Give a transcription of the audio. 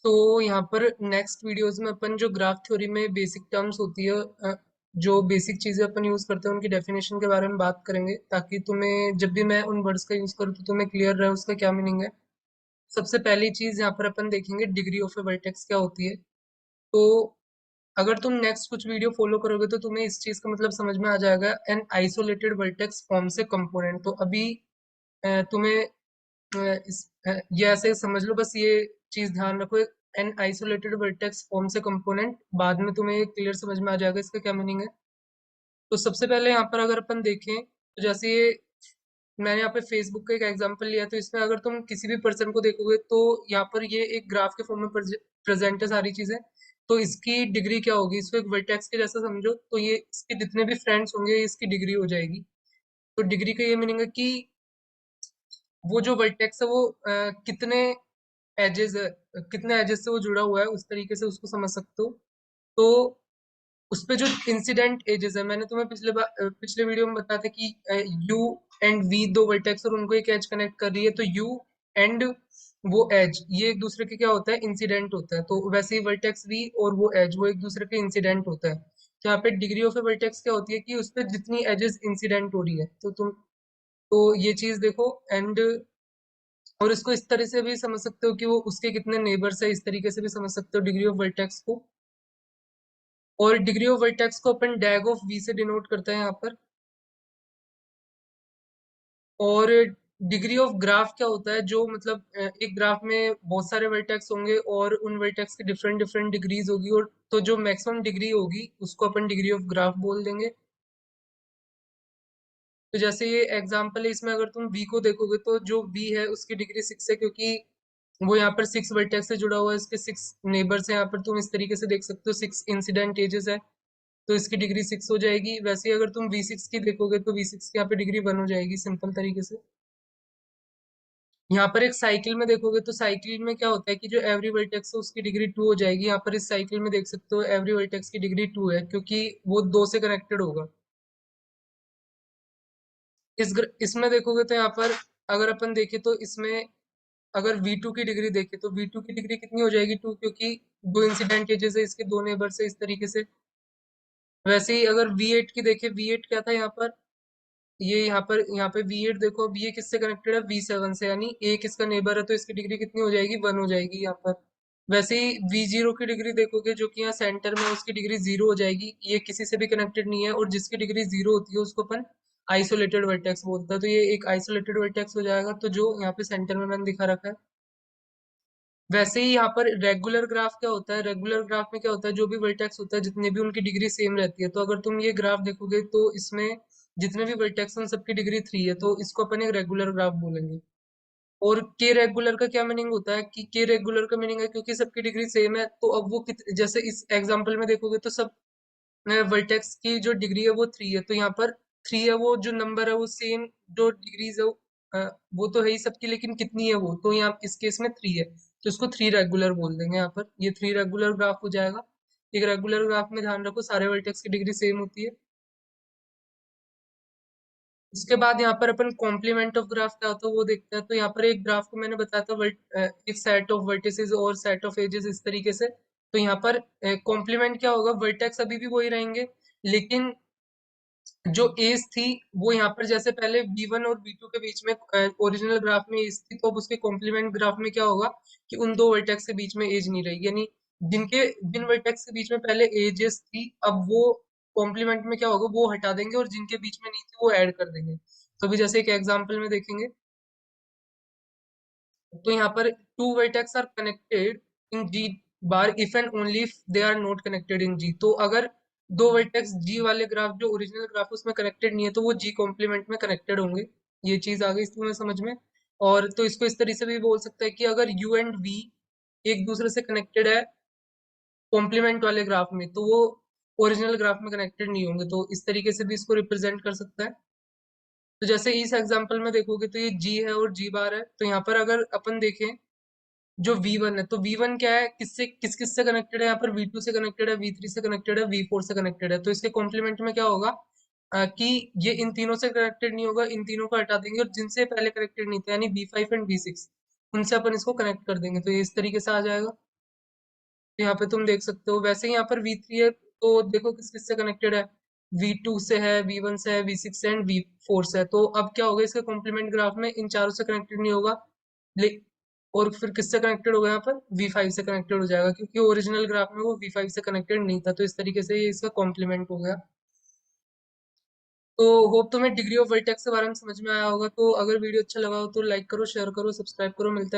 तो यहाँ पर नेक्स्ट वीडियोस में अपन जो ग्राफ थ्योरी में बेसिक टर्म्स होती है, जो बेसिक चीजें अपन यूज करते हैं उनकी डेफिनेशन के बारे में बात करेंगे, ताकि तुम्हें जब भी मैं उन वर्ड्स का यूज करूँ तो तुम्हें क्लियर रहे उसका क्या मीनिंग है। सबसे पहली चीज यहाँ पर अपन देखेंगे डिग्री ऑफ ए वर्टेक्स क्या होती है। तो अगर तुम नेक्स्ट कुछ वीडियो फॉलो करोगे तो तुम्हें इस चीज का मतलब समझ में आ जाएगा। एन आइसोलेटेड वर्टेक्स फॉर्म से कंपोनेंट। तो अभी तुम्हें ये ऐसे समझ लो, बस ये चीज ध्यान रखो। एन आइसोलेटेड वर्टेक्स फॉर्म से कंपोनेंट, बाद में तुम्हें क्लियर समझ में आ जाएगा इसका क्या मीनिंग है। तो सबसे पहले यहाँ पर अगर अपन देखें तो जैसे ये मैंने यहाँ पे फेसबुक का एक एग्जांपल लिया, तो इसमें अगर तुम किसी भी पर्सन को देखोगे तो यहाँ पर ये एक ग्राफ के फॉर्म में प्रेजेंट है सारी चीजें। तो इसकी डिग्री क्या होगी, इसको एक वर्टेक्स के जैसा समझो, तो ये इसके जितने भी फ्रेंड्स होंगे ये इसकी डिग्री हो जाएगी। तो डिग्री का ये मीनिंग है कि वो जो वर्टेक्स है वो कितने एजेस है, कितने एजेस से वो जुड़ा हुआ है, उस तरीके से उसको समझ सकते हो। तो उस पे जो इंसिडेंट एजेस है, मैंने तुम्हें पिछले वीडियो में बताया था कि यू एंड वी दो वर्टेक्स और उनको एक एज कनेक्ट कर रही है, तो यू एंड वो एज ये एक दूसरे के क्या होता है, इंसिडेंट होता है। तो वैसे ही वर्टेक्स वी और वो एज वो एक दूसरे के इंसिडेंट होता है। तो यहाँ पे डिग्री ऑफ ए वर्टेक्स क्या होती है कि उस पर जितनी एजेस इंसिडेंट हो रही है, तो तुम तो ये चीज देखो। एंड और इसको इस तरह से भी समझ सकते हो कि वो उसके कितने नेबर्स है, इस तरीके से भी समझ सकते हो डिग्री ऑफ वर्टेक्स को। और डिग्री ऑफ वर्टेक्स को अपन डैग ऑफ वी से डिनोट करते हैं यहाँ पर। और डिग्री ऑफ ग्राफ क्या होता है, जो मतलब एक ग्राफ में बहुत सारे वर्टेक्स होंगे और उन वर्टेक्स की डिफरेंट डिफरेंट डिग्रीज होगी, और तो जो मैक्सिमम डिग्री होगी उसको अपन डिग्री ऑफ ग्राफ बोल देंगे। तो जैसे ये एग्जांपल है, इसमें अगर तुम वी को देखोगे तो जो वी है उसकी डिग्री 6 है, क्योंकि वो यहाँ पर 6 वर्टेक्स से जुड़ा हुआ है, इसके 6 नेबर्स हैं। यहाँ पर तुम इस तरीके से देख सकते हो, 6 इंसिडेंट एजेस है, तो इसकी डिग्री 6 हो जाएगी। वैसे ही अगर तुम V6 की देखोगे तो V6 की यहाँ पे डिग्री 1 हो जाएगी, सिंपल तरीके से। यहाँ पर एक साइकिल में देखोगे तो साइकिल में क्या होता है कि जो एवरी वर्टेक्स है उसकी डिग्री 2 हो जाएगी। यहाँ पर इस साइकिल में देख सकते हो एवरी वर्टेक्स की डिग्री 2 है, क्योंकि वो 2 से कनेक्टेड होगा। इसमें देखोगे तो यहाँ पर अगर अपन देखें तो इसमें अगर V2 की डिग्री देखें तो V2 की डिग्री कितनी हो जाएगी, 2, क्योंकि दो इंसिडेंट एजेस है, इसके दो नेबर से, इस तरीके से। वैसे ही अगर V8 की देखें, V8 क्या था यहाँ पर, ये यहाँ पे V8 देखो, अब ये किससे कनेक्टेड है, V7 से, यानी एक इसका नेबर है, तो इसकी डिग्री कितनी हो जाएगी, 1 हो जाएगी यहाँ पर। वैसे ही V0 की डिग्री देखोगे, जो कि यहाँ सेंटर में है, उसकी डिग्री 0 हो जाएगी, ये किसी से भी कनेक्टेड नहीं है, और जिसकी डिग्री 0 होती है उसको अपन आइसोलेटेड वर्टेक्स बोलते हैं। तो ये एक आइसोलेटेड वर्टेक्स हो जाएगा, तो जो यहाँ पे सेंटर में मैंने दिखा रखा है। वैसे ही यहाँ पर रेगुलर ग्राफ क्या होता है, रेगुलर ग्राफ में क्या होता है, जो भी वर्टेक्स होता है जितने भी उनकी डिग्री सेम रहती है। तो अगर तुम ये ग्राफ देखोगे तो इसमें जितने भी वर्टेक्स हैं सबकी डिग्री 3 है, तो इसको अपन एक रेगुलर ग्राफ बोलेंगे। और के रेगुलर का क्या मीनिंग होता है कि के रेगुलर का मीनिंग है क्योंकि सबकी डिग्री सेम है, तो अब वो जैसे इस एग्जांपल में देखोगे तो सब वर्टेक्स की जो डिग्री है वो 3 है, तो यहाँ पर 3 है, वो जो नंबर है वो सेम, जो डिग्रीज है वो तो है ही सबकी, लेकिन कितनी है वो, तो यहाँ इस केस में 3 है, तो इसको 3 रेगुलर बोल देंगे। यहाँ पर ये 3 रेगुलर ग्राफ हो जाएगा। एक रेगुलर ग्राफ में ध्यान रखो सारे वर्टेक्स की डिग्री सेम होती है। उसके बाद यहाँ पर अपन कॉम्प्लीमेंट ऑफ ग्राफ क्या होता है वो देखते हैं। तो यहाँ पर एक ग्राफ को मैंने बताया था, एक सेट ऑफ वर्टिसेस और सेट ऑफ एजेस, इस तरीके से। तो यहाँ पर कॉम्प्लीमेंट क्या होगा, वर्टेक्स अभी भी वही रहेंगे, लेकिन जो एज थी वो यहाँ पर जैसे पहले V1 और V2 के बीच में ओरिजिनल ग्राफ में एज थी, तो अब उसके कॉम्प्लीमेंट ग्राफ में क्या होगा कि उन दो वर्टेक्स के बीच में एज नहीं रहेगी, यानी जिन वर्टेक्स के बीच में पहले एजेस थी, अब वो कॉम्प्लीमेंट में क्या होगा, वो हटा देंगे, और जिनके बीच में नहीं थी वो ऐड कर देंगे। तो अभी जैसे एक एग्जांपल में देखेंगे, तो यहाँ पर two vertex are connected in G bar if and only if they are not connected in G. तो अगर दो वर्टेक्स जी वाले ग्राफ जो ओरिजिनल ग्राफ उसमें कनेक्टेड नहीं है, तो वो जी कॉम्प्लीमेंट में कनेक्टेड होंगे। ये चीज आ गई इसमें समझ में। और तो इसको इस तरीके से भी बोल सकते हैं कि अगर यू एंड वी एक दूसरे से कनेक्टेड है कॉम्प्लीमेंट वाले ग्राफ में, तो वो ओरिजिनल ग्राफ में कनेक्टेड नहीं होंगे, तो इस तरीके से भी इसको रिप्रेजेंट कर सकता है। तो जैसे इस एग्जांपल में देखोगे तो ये जी है और जी बार है, तो यहाँ पर अगर अपन देखें जो V1 है, तो V1 क्या है, किस किस से कनेक्टेड है, यहाँ पर V2 से कनेक्टेड है, V3 से कनेक्टेड है, V4 से कनेक्टेड है। तो इसके कॉम्प्लीमेंट में क्या होगा कि ये इन तीनों से कनेक्टेड नहीं होगा, इन तीनों को हटा देंगे, और जिनसे पहले कनेक्टेड नहीं थे यानी V5 एंड V6, उनसे अपन इसको कनेक्ट कर देंगे, तो ये इस तरीके से आ जाएगा। यहाँ पे तुम देख सकते हो। वैसे ही यहाँ पर V3 है, तो देखो किस किस से कनेक्टेड है। V2 से है, V1 से है, V6 से एंड V4 से है। तो अब क्या होगा इसके कॉम्प्लीमेंट ग्राफ में, इन चारों से कनेक्टेड नहीं होगा। ले और फिर किससे कनेक्टेड होगा यहाँ पर, V5 से कनेक्टेड हो जाएगा, क्योंकि ओरिजिनल ग्राफ में वो V5 से कनेक्टेड नहीं था। तो इस तरीके से ये इसका कॉम्प्लीमेंट हो गया। तो होप तुम्हें डिग्री ऑफ वर्टेक्स के बारे में समझ में आया होगा। तो अगर वीडियो अच्छा लगा हो तो लाइक करो, शेयर करो, सब्सक्राइब करो। मिलता है